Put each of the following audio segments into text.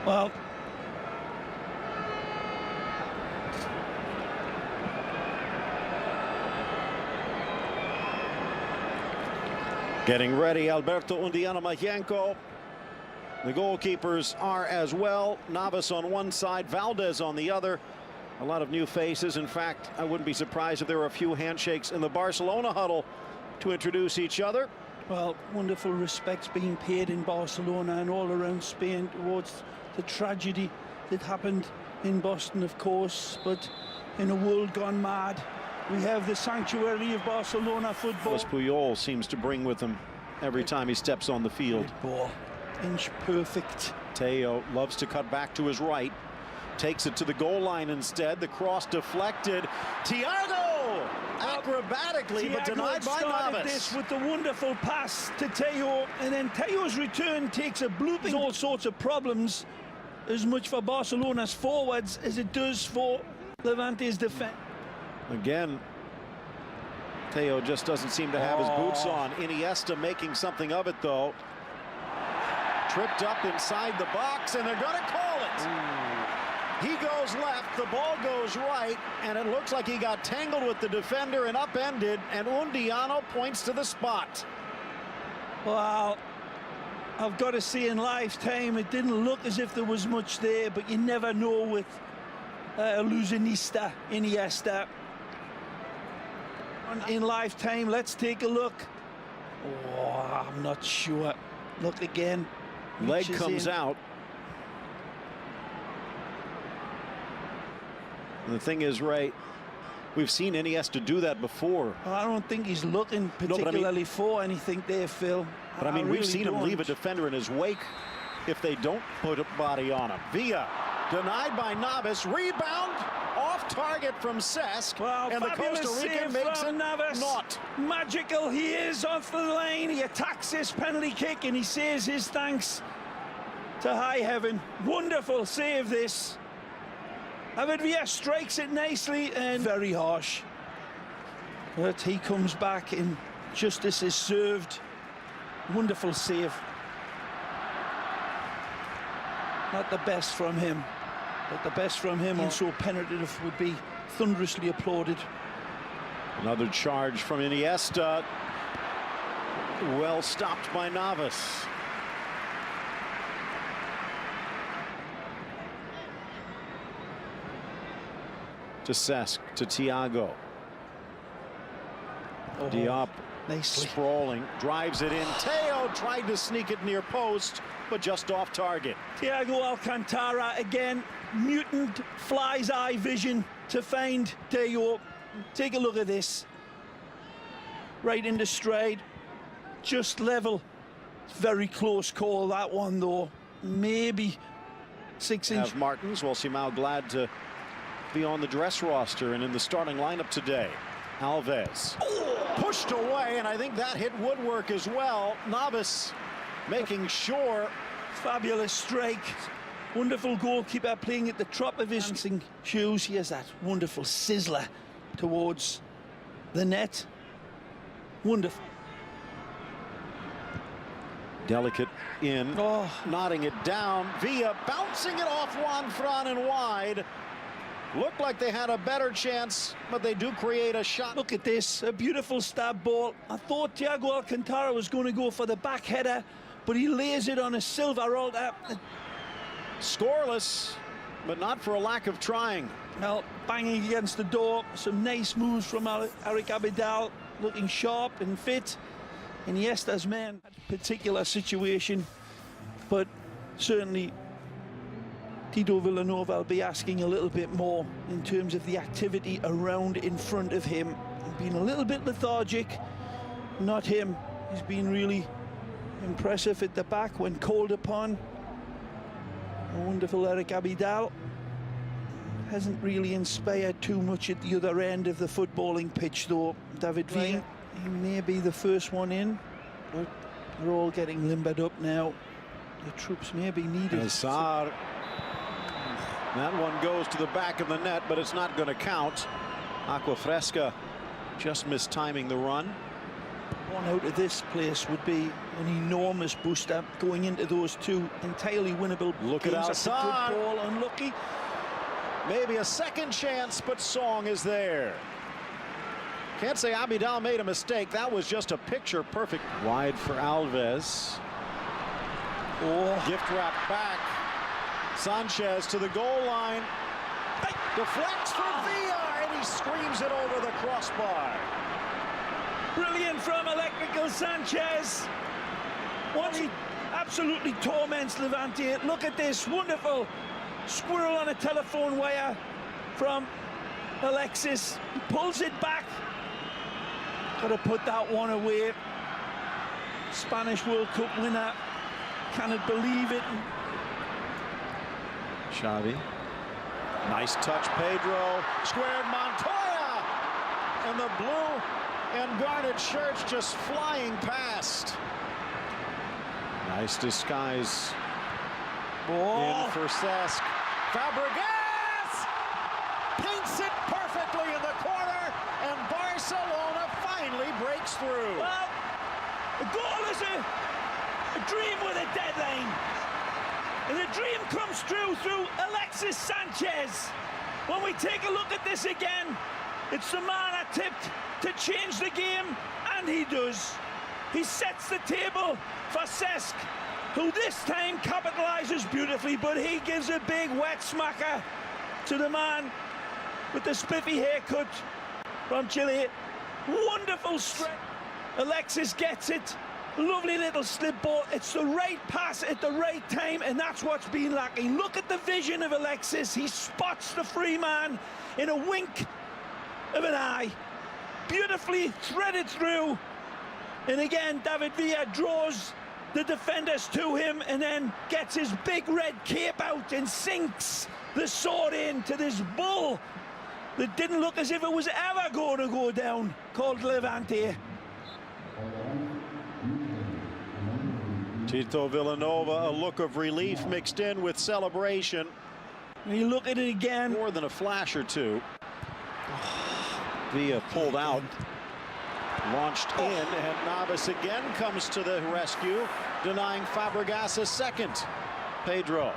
Well, getting ready, Alberto Undiano-Mayenko. The goalkeepers are as well. Navas on one side, Valdez on the other. A lot of new faces. In fact, I wouldn't be surprised if there were a few handshakes in the Barcelona huddle to introduce each other. well, wonderful respects being paid in Barcelona and all around Spain towards the tragedy that happened in Boston, of course, but in a world gone mad, we have the sanctuary of Barcelona football. Puyol seems to bring with him every time he steps on the field. Good ball, inch perfect. Teo loves to cut back to his right, takes it to the goal line instead. The cross deflected. Thiago acrobatically, but denied by Navas. This with the wonderful pass to Teo, and then Teo's return takes a blooping. All sorts of problems, as much for Barcelona's forwards as it does for Levante's defense. Again, Teo just doesn't seem to have his boots on. Iniesta making something of it, though. Tripped up inside the box, and they're going to call it. He goes left, the ball goes right, and it looks like he got tangled with the defender and upended, and Undiano points to the spot. Well, I've got to say, in lifetime, it didn't look as if there was much there, but you never know with Illusionista, Iniesta. In lifetime, let's take a look. Oh, I'm not sure. Look again. Leg comes out. And the thing is, Ray, we've seen Iniesta do that before. Well, I don't think he's looking particularly for anything there, Phil. But I mean, we've seen him leave a defender in his wake if they don't put a body on him. Villa denied by Navas. Rebound off target from Cesc. Well, and the Costa Rican makes it Navas. Not. Magical he is off the lane. He attacks this penalty kick and he says his thanks to high heaven. Wonderful save this. David Villa strikes it nicely and very harsh. But he comes back and justice is served. Wonderful save. Not the best from him, but the best from him, also penetrative, would be thunderously applauded. Another charge from Iniesta. Well stopped by Navas. To Cesc, to Thiago. Diop nicely sprawling, drives it in. Teo tried to sneak it near post, but just off target. Thiago Alcantara again, mutant fly's eye vision to find Teo. Take a look at this. Right into stride, just level. Very close call, that one, though. Maybe 6 inches. Martins, well, Simao glad to be on the dress roster and in the starting lineup today. Alves pushed away, and I think that hit woodwork as well. Navas making sure. Fabulous strike. Wonderful goalkeeper playing at the top of his dancing shoes. He has that wonderful sizzler towards the net. Wonderful. Delicate in, nodding it down. Villa bouncing it off Juan Fran and wide. Looked like they had a better chance, but they do create a shot. Look at this, a beautiful stab ball. I thought Thiago Alcantara was going to go for the back header, but he lays it on a silver altar. Scoreless, but not for a lack of trying. Well, banging against the door. Some nice moves from Eric Abidal, looking sharp and fit. Iniesta's man, particular situation, but certainly Tito Villanova will be asking a little bit more in terms of the activity around in front of him. He's been a little bit lethargic, not him. He's been really impressive at the back when called upon. A wonderful Eric Abidal. Hasn't really inspired too much at the other end of the footballing pitch, though. David Villa, he may be the first one in, but they're all getting limbered up now. The troops may be needed. Hazard. That one goes to the back of the net, but it's not going to count. Aquafresca just mistiming the run. One out of this place would be an enormous booster going into those two entirely winnable Look games. at That's a outside. good ball, unlucky. Maybe a second chance, but Song is there. Can't say Abidal made a mistake. That was just a picture perfect. Wide for Alves. Oh, Gift wrap back. Sanchez to the goal line. Deflects for Villa, and he screams it over the crossbar. brilliant from Electrical Sanchez. Once he absolutely torments Levante. Look at this wonderful squirrel on a telephone wire from Alexis. He pulls it back. Got to put that one away. Spanish World Cup winner. Cannot believe it. Xavi. Nice touch, Pedro. Squared Montoya. And the blue and garnet shirts just flying past. Nice disguise. In for Cesc. Fabregas paints it perfectly in the corner, and Barcelona finally breaks through. Well, the goal is a dream with a deadline. And the dream comes true through Alexis Sanchez. When we take a look at this again, it's the man I tipped to change the game, and he does. He sets the table for Cesc, who this time capitalizes beautifully, but he gives a big wet smacker to the man with the spiffy haircut from Chile. Wonderful strike. Alexis gets it. Lovely little slip ball. It's the right pass at the right time, and that's what's been lacking. Look at the vision of Alexis. He spots the free man in a wink of an eye. Beautifully threaded through. And again, David Villa draws the defenders to him and then gets his big red cape out and sinks the sword into this bull that didn't look as if it was ever going to go down, called Levante. Tito Villanova, a look of relief mixed in with celebration. And you look at it again. More than a flash or two. Villa pulled out. Launched in, and Navas again comes to the rescue, denying Fabregas a second. Pedro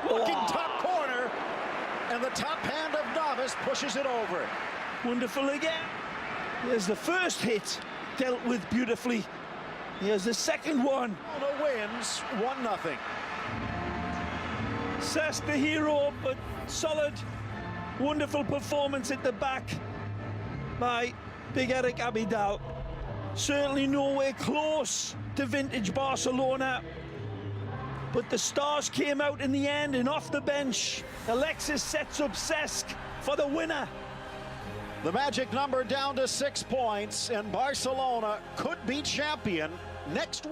looking top corner, and the top hand of Navas pushes it over. Wonderful again. There's the first hit, dealt with beautifully. Here's the second one. Wins 1-0. Cesc the hero, but solid, wonderful performance at the back by Big Eric Abidal. Certainly nowhere close to vintage Barcelona, but the stars came out in the end, and off the bench, Alexis sets up Cesc for the winner. The magic number down to 6 points, and Barcelona could be champion next week.